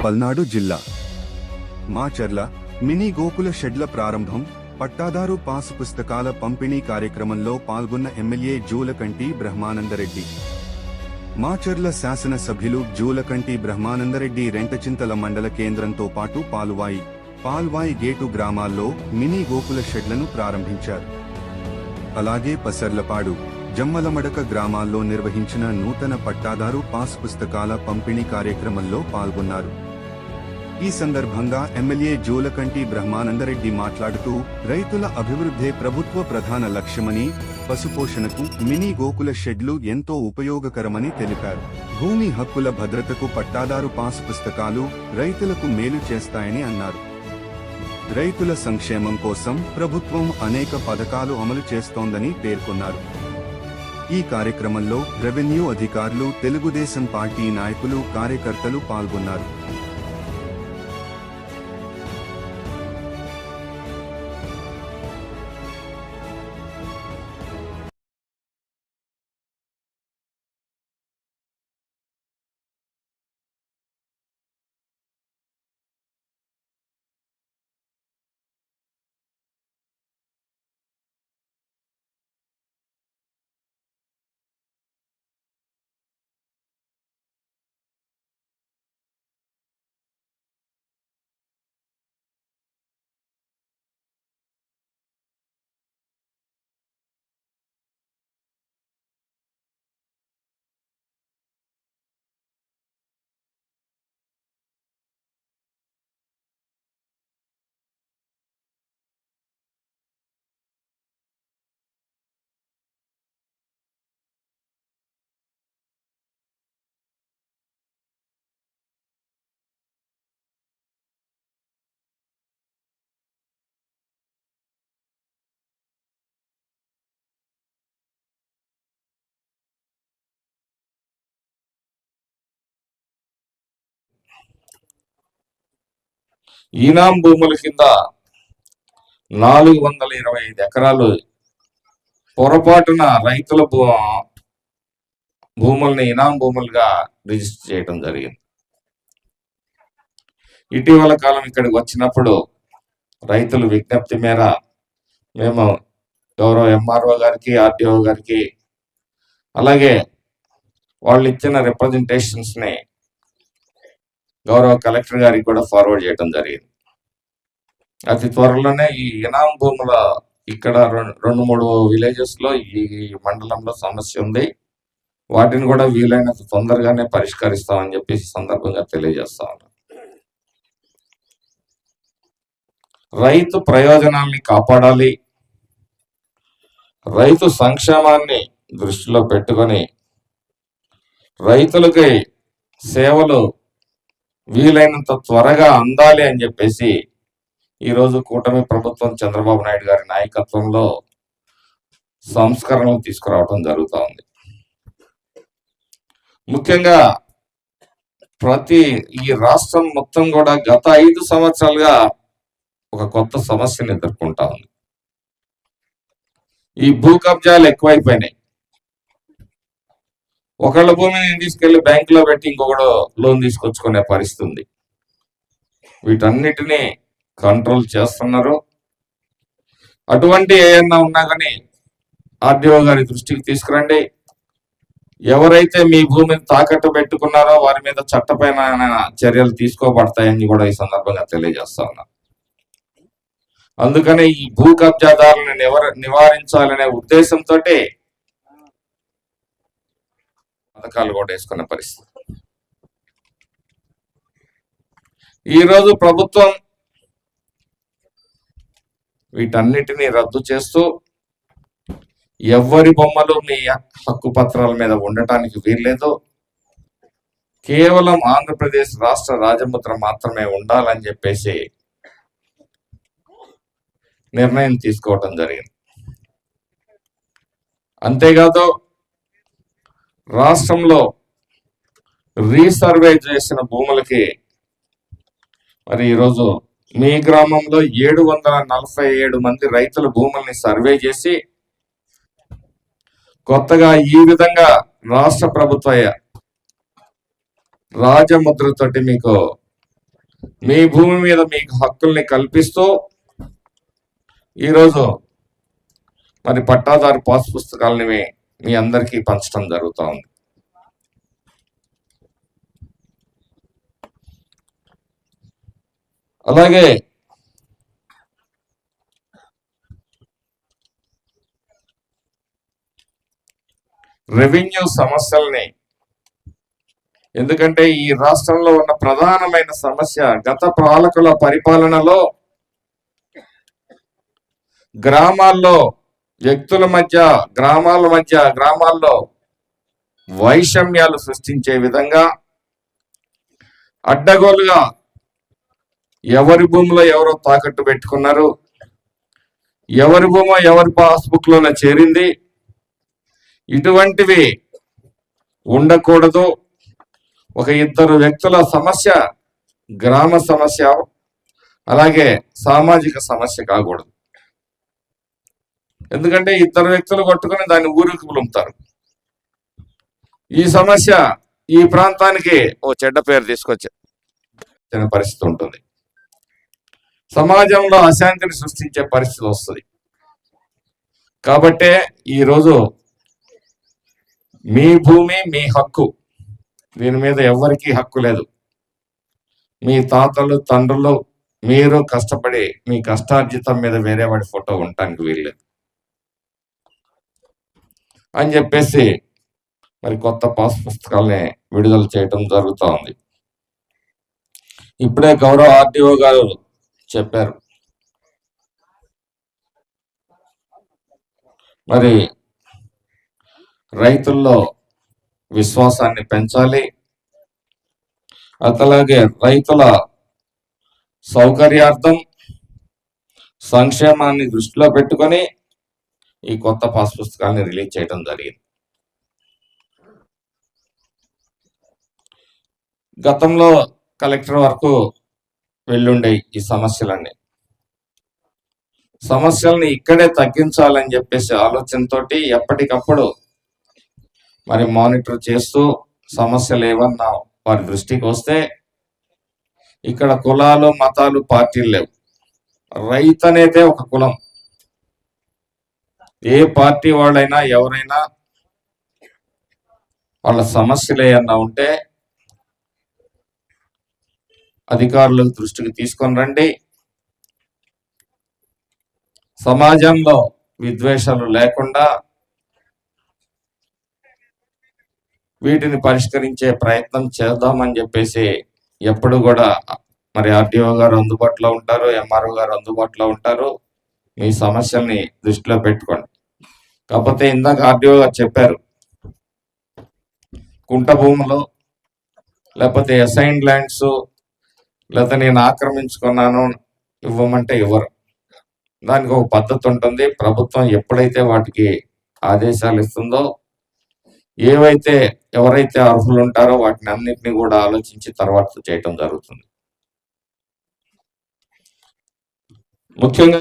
పల్నాడు జిల్లా మాచర్ల మినీ గోకుల షెడ్ల ప్రారంభం, పట్టాదారు పాసు పుస్తకాల పంపిణీ కార్యక్రమంలో పాల్గొన్న ఎమ్మెల్యే జూలకంటి బ్రహ్మానందరెడ్డి. మాచర్ల శాసన సభ్యులు జూలకంటి బ్రహ్మానందరెడ్డి రెంటచింతల మండల కేంద్రంతో పాటు పాల్వాయి గేటు గ్రామాల్లో మినీ గోకుల షెడ్లను ప్రారంభించారు. అలాగే పసర్లపాడు, జమ్మలమడక గ్రామాల్లో నిర్వహించిన నూతన పట్టాదారు పాస్ పుస్తకాల పంపిణీ కార్యక్రమంలో పాల్గొన్నారు. ఈ సందర్భంగా ఎమ్మెల్యే జూలకంటి బ్రహ్మానందరెడ్డి మాట్లాడుతూ, రైతుల అభివృద్ధే ప్రభుత్వ ప్రధాన లక్ష్యమని, పశుపోషణకు మినీ గోకుల షెడ్లు ఎంతో ఉపయోగకరమని తెలిపారు. భూమి హక్కుల భద్రతకు పట్టాదారు పాస్ పుస్తకాలు రైతులకు మేలు చేస్తాయని అన్నారు. రైతుల సంక్షేమం కోసం ప్రభుత్వం అనేక పథకాలు అమలు చేస్తోందని పేర్కొన్నారు. ఈ కార్యక్రమంలో రెవెన్యూ అధికారులు, తెలుగుదేశం పార్టీ నాయకులు, కార్యకర్తలు పాల్గొన్నారు. ఈనాం భూముల కింద 425 ఎకరాలు పొరపాటున రైతుల భూముల్ని ఇనాం భూములుగా రిజిస్టర్ చేయడం జరిగింది. ఇటీవల కాలం ఇక్కడికి వచ్చినప్పుడు రైతుల విజ్ఞప్తి మేర మేము గౌరవ ఎంఆర్ఓ గారికి, ఆర్డీఓ గారికి, అలాగే వాళ్ళు ఇచ్చిన రిప్రజెంటేషన్స్ని గౌరవ కలెక్టర్ గారికి కూడా ఫార్వర్డ్ చేయడం జరిగింది. అతి త్వరలోనే ఈ ఇనాం భూముల ఇక్కడ 2-3 విలేజెస్ లో ఈ మండలంలో సమస్య ఉంది, వాటిని కూడా వీలైనంత తొందరగానే పరిష్కరిస్తామని చెప్పేసి సందర్భంగా తెలియజేస్తా ఉన్నాం. రైతు ప్రయోజనాల్ని కాపాడాలి, రైతు సంక్షేమాన్ని దృష్టిలో పెట్టుకొని రైతులకి సేవలు వీలైనంత త్వరగా అందాలి అని చెప్పేసి ఈరోజు కూటమి ప్రభుత్వం చంద్రబాబు నాయుడు గారి నాయకత్వంలో సంస్కరణలు తీసుకురావడం జరుగుతూ ఉంది. ముఖ్యంగా ఈ రాష్ట్రం మొత్తం కూడా గత 5 సంవత్సరాలుగా ఒక కొత్త సమస్యను ఎదుర్కొంటా ఉంది. ఈ భూ కబ్జాలు ఎక్కువైపోయినాయి. ఒకళ్ళ భూమిని తీసుకెళ్లి బ్యాంకులో పెట్టి ఇంకొకడు లోన్ తీసుకొచ్చుకునే పరిస్థితి ఉంది. వీటన్నిటినీ కంట్రోల్ చేస్తున్నారు. అటువంటి ఏమన్నా ఉన్నా కానీ ఆర్డీఓ గారి దృష్టికి తీసుకురండి. ఎవరైతే మీ భూమిని తాకట్టు పెట్టుకున్నారో వారి మీద చట్టపరమైన చర్యలు తీసుకోబడతాయని కూడా ఈ సందర్భంగా తెలియజేస్తా ఉన్నా. అందుకనే ఈ భూ కబ్జాదారులను నివారించాలనే ఉద్దేశంతో పథకాలు కూడా వేసుకునే పరిస్థితి. ఈరోజు ప్రభుత్వం వీటన్నిటినీ రద్దు చేస్తూ ఎవరి బొమ్మలు మీ హక్కు పత్రాల మీద ఉండటానికి వీల్లేదు, కేవలం ఆంధ్రప్రదేశ్ రాష్ట్ర రాజముద్ర మాత్రమే ఉండాలని చెప్పేసి నిర్ణయం తీసుకోవటం జరిగింది. అంతేకాదు రాష్ట్రంలో రీసర్వే చేసిన భూములకి మరి ఈరోజు మీ గ్రామంలో 747 మంది రైతుల భూముల్ని సర్వే చేసి కొత్తగా ఈ విధంగా రాష్ట్ర ప్రభుత్వ రాజముద్రతోటి మీకు మీ భూమి మీద మీకు హక్కుల్ని కల్పిస్తూ ఈరోజు మరి పట్టాదారు పాస్ పుస్తకాలని మీ అందరికీ పంచడం జరుగుతూ ఉంది. అలాగే రెవెన్యూ సమస్యల్ని, ఎందుకంటే ఈ రాష్ట్రంలో ఉన్న ప్రధానమైన సమస్య గత పాలకుల పరిపాలనలో గ్రామాల్లో వ్యక్తుల మధ్య గ్రామాల్లో వైషమ్యాలు సృష్టించే విధంగా అడ్డగోలుగా ఎవరి భూమిలో ఎవరో తాకట్టు పెట్టుకున్నారు, ఎవరి భూమో ఎవరి పాస్బుక్ లోనే చేరింది, ఇటువంటివి ఉండకూడదు. ఒక ఇద్దరు వ్యక్తుల సమస్య గ్రామ సమస్య, అలాగే సామాజిక సమస్య కాకూడదు. ఎందుకంటే ఇద్దరు వ్యక్తులు కొట్టుకుని దాన్ని ఊరికి పులుముతారు. ఈ సమస్య ఈ ప్రాంతానికి ఓ చెడ్డ పేరు తీసుకొచ్చే పరిస్థితి ఉంటుంది. సమాజంలో అశాంతిని సృష్టించే పరిస్థితి వస్తుంది. కాబట్టే ఈరోజు మీ భూమి మీ హక్కు, దీని మీద ఎవరికీ హక్కు లేదు. మీ తాతలు తండ్రులు మీరు కష్టపడి మీ కష్టార్జితం మీద వేరే వాడి ఫోటో ఉండటానికి వీల్లేదు అని చెప్పేసి మరి కొత్త పాస్ పుస్తకాలని విడుదల చేయడం జరుగుతూ ఉంది. ఇప్పుడే గౌరవ ఆర్టీఓ గారు చెప్పారు, మరి రైతుల్లో విశ్వాసాన్ని పెంచాలి, అట్లాగే రైతుల సౌకర్యార్థం సంక్షేమాన్ని దృష్టిలో పెట్టుకొని ఈ కొత్త పాస్ పుస్తకాన్ని రిలీజ్ చేయడం జరిగింది. గతంలో కలెక్టర్ వరకు వెళ్ళుండే ఈ సమస్యల్ని ఇక్కడే తగ్గించాలని చెప్పేసి ఆలోచనతోటి ఎప్పటికప్పుడు మరి మానిటర్ చేస్తూ సమస్యలు ఏమన్నా వారి దృష్టికి వస్తే, ఇక్కడ కులాలు మతాలు పార్టీలు లేవు, రైతు అనేదే ఒక కులం. ఏ పార్టీ వాళ్ళైనా ఎవరైనా వాళ్ళ సమస్యలు ఏమన్నా ఉంటే అధికారుల దృష్టికి తీసుకొని రండి. సమాజంలో విద్వేషాలు లేకుండా వీటిని పరిష్కరించే ప్రయత్నం చేద్దామని చెప్పేసి ఎప్పుడు కూడా మరి ఆర్టీఓ గారు అందుబాటులో ఉంటారు, ఎంఆర్ఓ గారు అందుబాటులో ఉంటారు. మీ సమస్యల్ని దృష్టిలో పెట్టుకోండి. కాకపోతే ఇందాక ఆర్టీఓ గారు చెప్పారు, కుంట భూములు లేకపోతే అసైన్డ్ ల్యాండ్స్ లేకపోతే నేను ఆక్రమించుకున్నాను ఇవ్వమంటే ఇవ్వరు. దానికి ఒక పద్ధతి ఉంటుంది. ప్రభుత్వం ఎప్పుడైతే వాటికి ఆదేశాలు ఇస్తుందో, ఎవరైతే అర్హులు ఉంటారో వాటిని అన్నింటినీ కూడా ఆలోచించి తర్వాత చేయటం జరుగుతుంది. ముఖ్యంగా